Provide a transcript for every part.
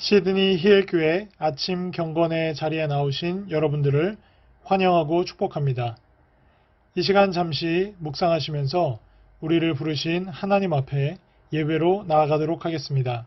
시드니 히일교회 아침 경건의 자리에 나오신 여러분들을 환영하고 축복합니다. 이 시간 잠시 묵상하시면서 우리를 부르신 하나님 앞에 예배로 나아가도록 하겠습니다.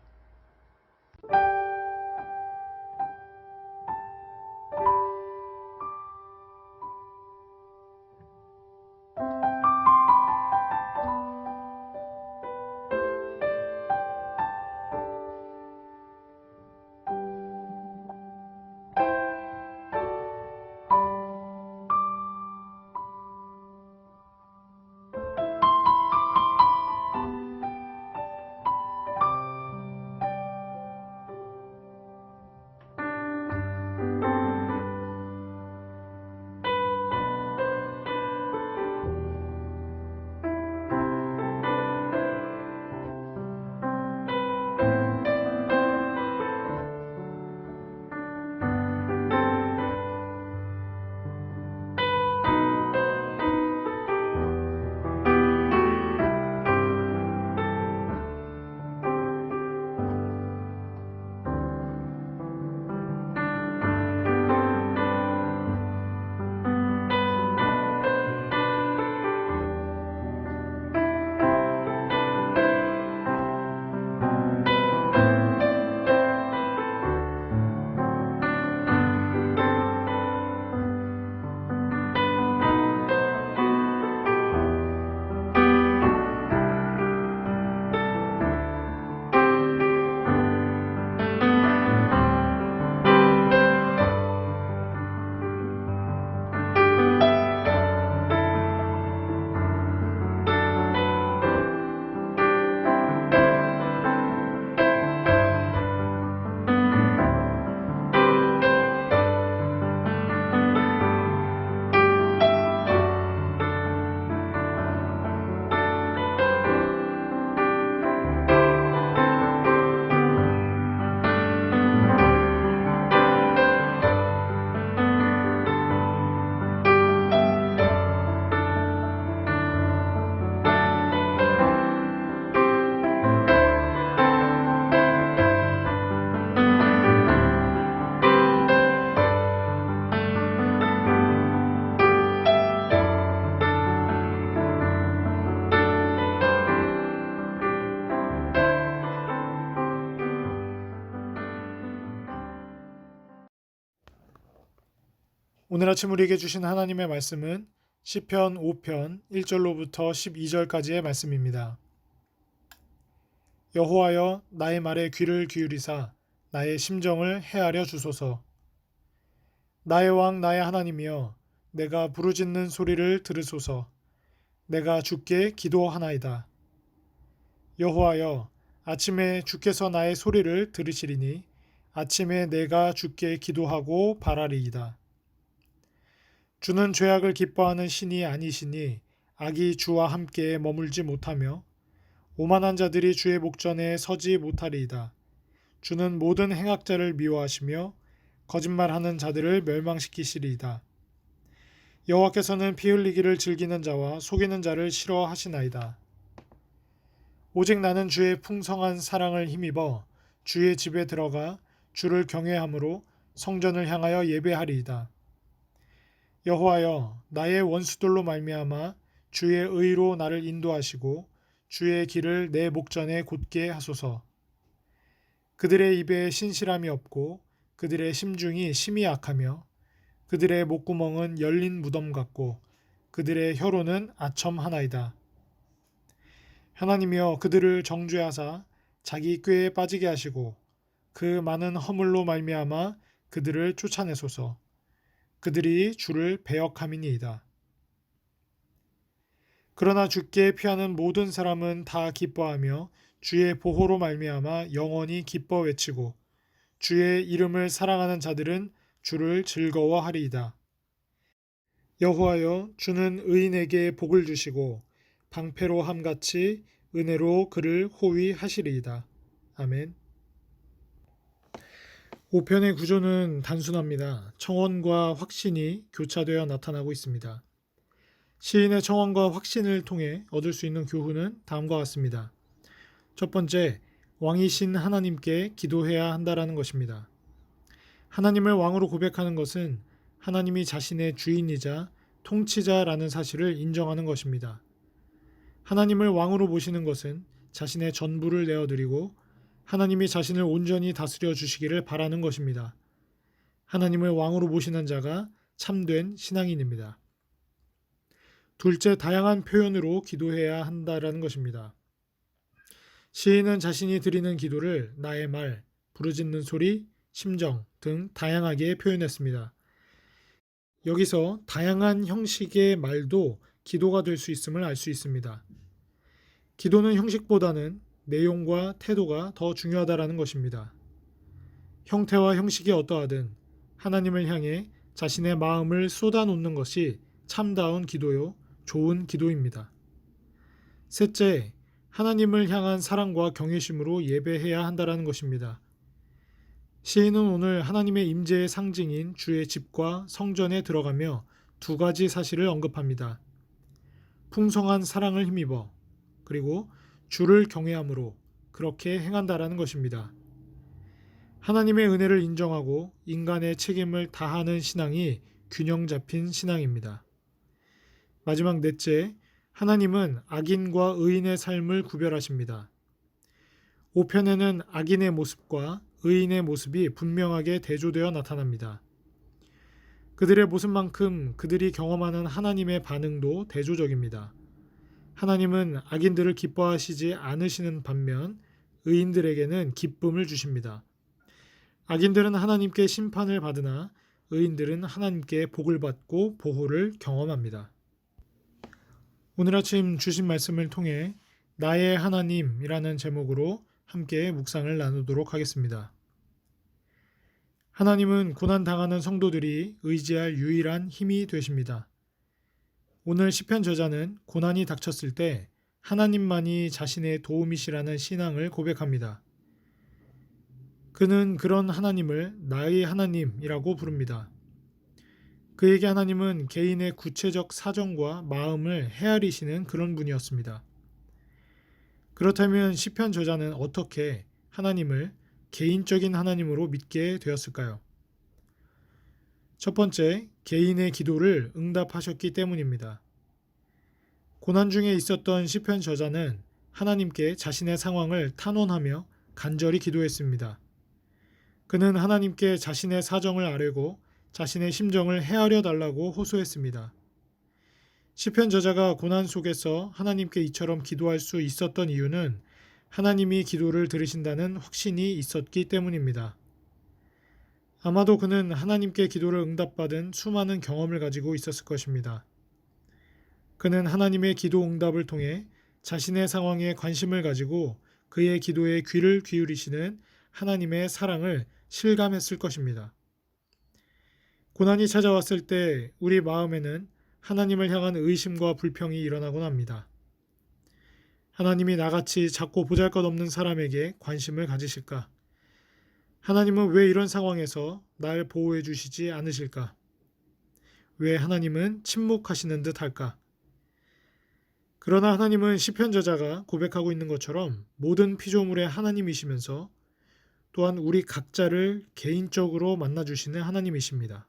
오늘 아침 우리에게 주신 하나님의 말씀은 시편 5편 1절로부터 12절까지의 말씀입니다. 여호와여 나의 말에 귀를 기울이사 나의 심정을 헤아려 주소서. 나의 왕 나의 하나님이여 내가 부르짖는 소리를 들으소서. 내가 주께 기도하나이다. 여호와여 아침에 주께서 나의 소리를 들으시리니 아침에 내가 주께 기도하고 바라리이다. 주는 죄악을 기뻐하는 신이 아니시니 악이 주와 함께 머물지 못하며 오만한 자들이 주의 목전에 서지 못하리이다. 주는 모든 행악자를 미워하시며 거짓말하는 자들을 멸망시키시리이다. 여호와께서는 피 흘리기를 즐기는 자와 속이는 자를 싫어하시나이다. 오직 나는 주의 풍성한 사랑을 힘입어 주의 집에 들어가 주를 경외함으로 성전을 향하여 예배하리이다. 여호와여 나의 원수들로 말미암아 주의 의로 나를 인도하시고 주의 길을 내 목전에 곧게 하소서. 그들의 입에 신실함이 없고 그들의 심중이 심히 악하며 그들의 목구멍은 열린 무덤 같고 그들의 혀로는 아첨하나이다. 하나님이여 그들을 정죄하사 자기 꾀에 빠지게 하시고 그 많은 허물로 말미암아 그들을 쫓아내소서. 그들이 주를 배역함이니이다. 그러나 주께 피하는 모든 사람은 다 기뻐하며 주의 보호로 말미암아 영원히 기뻐 외치고 주의 이름을 사랑하는 자들은 주를 즐거워하리이다. 여호와여 주는 의인에게 복을 주시고 방패로 함같이 은혜로 그를 호위하시리이다. 아멘. 5편의 구조는 단순합니다. 청원과 확신이 교차되어 나타나고 있습니다. 시인의 청원과 확신을 통해 얻을 수 있는 교훈은 다음과 같습니다. 첫 번째, 왕이신 하나님께 기도해야 한다라는 것입니다. 하나님을 왕으로 고백하는 것은 하나님이 자신의 주인이자 통치자라는 사실을 인정하는 것입니다. 하나님을 왕으로 모시는 것은 자신의 전부를 내어드리고 하나님이 자신을 온전히 다스려 주시기를 바라는 것입니다. 하나님을 왕으로 모시는 자가 참된 신앙인입니다. 둘째, 다양한 표현으로 기도해야 한다라는 것입니다. 시인은 자신이 드리는 기도를 나의 말, 부르짖는 소리, 심정 등 다양하게 표현했습니다. 여기서 다양한 형식의 말도 기도가 될 수 있음을 알 수 있습니다. 기도는 형식보다는 내용과 태도가 더 중요하다라는 것입니다. 형태와 형식이 어떠하든 하나님을 향해 자신의 마음을 쏟아놓는 것이 참다운 기도요, 좋은 기도입니다. 셋째, 하나님을 향한 사랑과 경외심으로 예배해야 한다라는 것입니다. 시인은 오늘 하나님의 임재의 상징인 주의 집과 성전에 들어가며 두 가지 사실을 언급합니다. 풍성한 사랑을 힘입어 그리고 주를 경외함으로 그렇게 행한다라는 것입니다. 하나님의 은혜를 인정하고 인간의 책임을 다하는 신앙이 균형 잡힌 신앙입니다. 마지막 넷째, 하나님은 악인과 의인의 삶을 구별하십니다. 5편에는 악인의 모습과 의인의 모습이 분명하게 대조되어 나타납니다. 그들의 모습만큼 그들이 경험하는 하나님의 반응도 대조적입니다. 하나님은 악인들을 기뻐하시지 않으시는 반면 의인들에게는 기쁨을 주십니다. 악인들은 하나님께 심판을 받으나 의인들은 하나님께 복을 받고 보호를 경험합니다. 오늘 아침 주신 말씀을 통해 나의 하나님이라는 제목으로 함께 묵상을 나누도록 하겠습니다. 하나님은 고난당하는 성도들이 의지할 유일한 힘이 되십니다. 오늘 시편 저자는 고난이 닥쳤을 때 하나님만이 자신의 도움이시라는 신앙을 고백합니다. 그는 그런 하나님을 나의 하나님이라고 부릅니다. 그에게 하나님은 개인의 구체적 사정과 마음을 헤아리시는 그런 분이었습니다. 그렇다면 시편 저자는 어떻게 하나님을 개인적인 하나님으로 믿게 되었을까요? 첫 번째, 개인의 기도를 응답하셨기 때문입니다. 고난 중에 있었던 시편 저자는 하나님께 자신의 상황을 탄원하며 간절히 기도했습니다. 그는 하나님께 자신의 사정을 아뢰고 자신의 심정을 헤아려 달라고 호소했습니다. 시편 저자가 고난 속에서 하나님께 이처럼 기도할 수 있었던 이유는 하나님이 기도를 들으신다는 확신이 있었기 때문입니다. 아마도 그는 하나님께 기도를 응답받은 수많은 경험을 가지고 있었을 것입니다. 그는 하나님의 기도 응답을 통해 자신의 상황에 관심을 가지고 그의 기도에 귀를 기울이시는 하나님의 사랑을 실감했을 것입니다. 고난이 찾아왔을 때 우리 마음에는 하나님을 향한 의심과 불평이 일어나곤 합니다. 하나님이 나같이 작고 보잘것없는 사람에게 관심을 가지실까? 하나님은 왜 이런 상황에서 날 보호해 주시지 않으실까? 왜 하나님은 침묵하시는 듯 할까? 그러나 하나님은 시편 저자가 고백하고 있는 것처럼 모든 피조물의 하나님이시면서 또한 우리 각자를 개인적으로 만나주시는 하나님이십니다.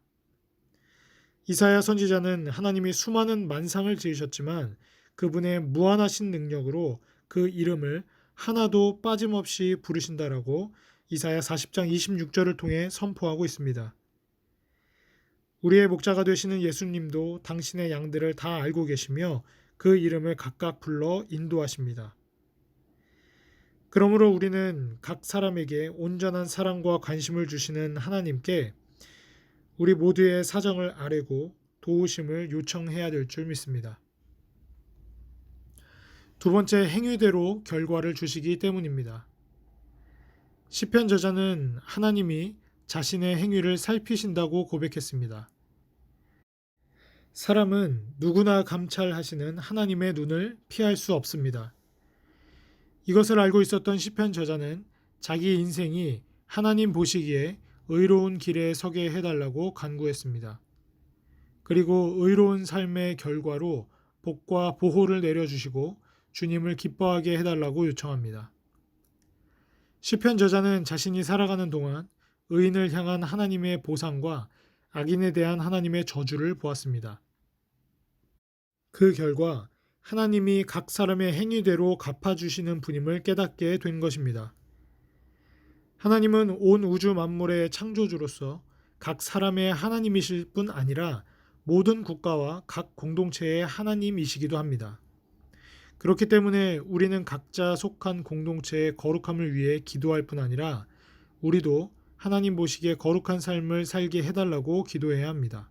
이사야 선지자는 하나님이 수많은 만상을 지으셨지만 그분의 무한하신 능력으로 그 이름을 하나도 빠짐없이 부르신다라고 이사야 40장 26절을 통해 선포하고 있습니다. 우리의 목자가 되시는 예수님도 당신의 양들을 다 알고 계시며 그 이름을 각각 불러 인도하십니다. 그러므로 우리는 각 사람에게 온전한 사랑과 관심을 주시는 하나님께 우리 모두의 사정을 아뢰고 도우심을 요청해야 될 줄 믿습니다. 두 번째, 행위대로 결과를 주시기 때문입니다. 시편 저자는 하나님이 자신의 행위를 살피신다고 고백했습니다. 사람은 누구나 감찰하시는 하나님의 눈을 피할 수 없습니다. 이것을 알고 있었던 시편 저자는 자기 인생이 하나님 보시기에 의로운 길에 서게 해달라고 간구했습니다. 그리고 의로운 삶의 결과로 복과 보호를 내려주시고 주님을 기뻐하게 해달라고 요청합니다. 시편 저자는 자신이 살아가는 동안 의인을 향한 하나님의 보상과 악인에 대한 하나님의 저주를 보았습니다. 그 결과 하나님이 각 사람의 행위대로 갚아주시는 분임을 깨닫게 된 것입니다. 하나님은 온 우주 만물의 창조주로서 각 사람의 하나님이실 뿐 아니라 모든 국가와 각 공동체의 하나님이시기도 합니다. 그렇기 때문에 우리는 각자 속한 공동체의 거룩함을 위해 기도할 뿐 아니라 우리도 하나님 보시기에 거룩한 삶을 살게 해달라고 기도해야 합니다.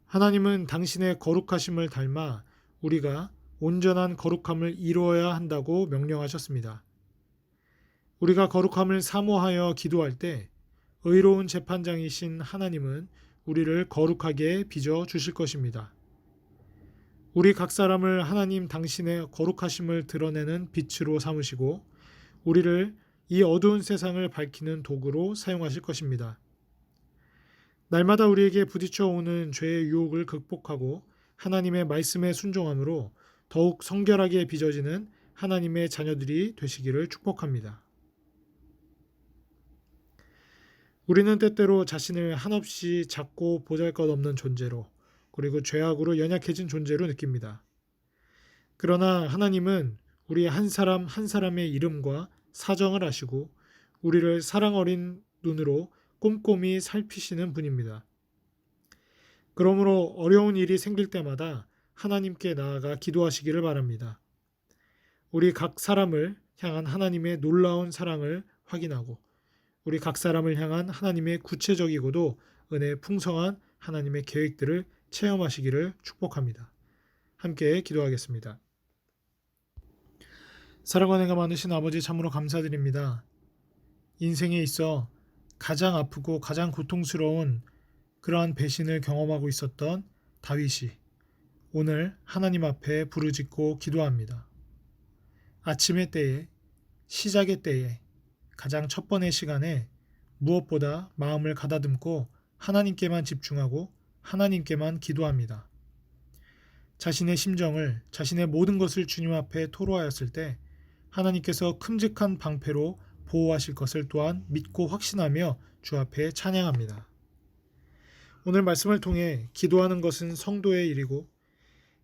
하나님은 당신의 거룩하심을 닮아 우리가 온전한 거룩함을 이루어야 한다고 명령하셨습니다. 우리가 거룩함을 사모하여 기도할 때 의로운 재판장이신 하나님은 우리를 거룩하게 빚어 주실 것입니다. 우리 각 사람을 하나님 당신의 거룩하심을 드러내는 빛으로 삼으시고 우리를 이 어두운 세상을 밝히는 도구로 사용하실 것입니다. 날마다 우리에게 부딪혀 오는 죄의 유혹을 극복하고 하나님의 말씀에 순종함으로 더욱 성결하게 빚어지는 하나님의 자녀들이 되시기를 축복합니다. 우리는 때때로 자신을 한없이 작고 보잘것없는 존재로 그리고 죄악으로 연약해진 존재로 느낍니다. 그러나 하나님은 우리 한 사람 한 사람의 이름과 사정을 아시고 우리를 사랑 어린 눈으로 꼼꼼히 살피시는 분입니다. 그러므로 어려운 일이 생길 때마다 하나님께 나아가 기도하시기를 바랍니다. 우리 각 사람을 향한 하나님의 놀라운 사랑을 확인하고 우리 각 사람을 향한 하나님의 구체적이고도 은혜 풍성한 하나님의 계획들을 체험하시기를 축복합니다. 함께 기도하겠습니다. 사랑과 은혜가 많으신 아버지 참으로 감사드립니다. 인생에 있어 가장 아프고 가장 고통스러운 그러한 배신을 경험하고 있었던 다윗이 오늘 하나님 앞에 부르짖고 기도합니다. 아침의 때에, 시작의 때에, 가장 첫 번의 시간에 무엇보다 마음을 가다듬고 하나님께만 집중하고 하나님께만 기도합니다. 자신의 심정을, 자신의 모든 것을 주님 앞에 토로하였을 때 하나님께서 큼직한 방패로 보호하실 것을 또한 믿고 확신하며 주 앞에 찬양합니다. 오늘 말씀을 통해 기도하는 것은 성도의 일이고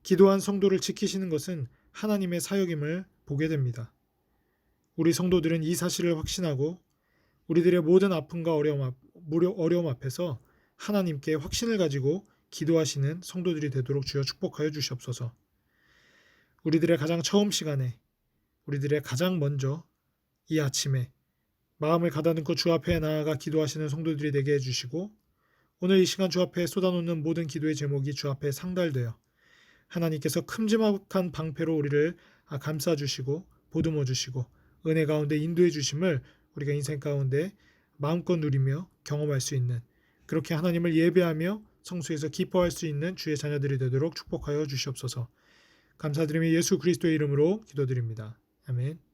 기도한 성도를 지키시는 것은 하나님의 사역임을 보게 됩니다. 우리 성도들은 이 사실을 확신하고 우리들의 모든 아픔과 어려움 앞에서 하나님께 확신을 가지고 기도하시는 성도들이 되도록 주여 축복하여 주시옵소서. 우리들의 가장 처음 시간에 우리들의 가장 먼저 이 아침에 마음을 가다듬고 주 앞에 나아가 기도하시는 성도들이 되게 해주시고 오늘 이 시간 주 앞에 쏟아놓는 모든 기도의 제목이 주 앞에 상달되어 하나님께서 큼지막한 방패로 우리를 감싸주시고 보듬어 주시고 은혜 가운데 인도해 주심을 우리가 인생 가운데 마음껏 누리며 경험할 수 있는 그렇게 하나님을 예배하며 성수에서 기뻐할 수 있는 주의 자녀들이 되도록 축복하여 주시옵소서. 감사드리며 예수 그리스도의 이름으로 기도드립니다. 아멘.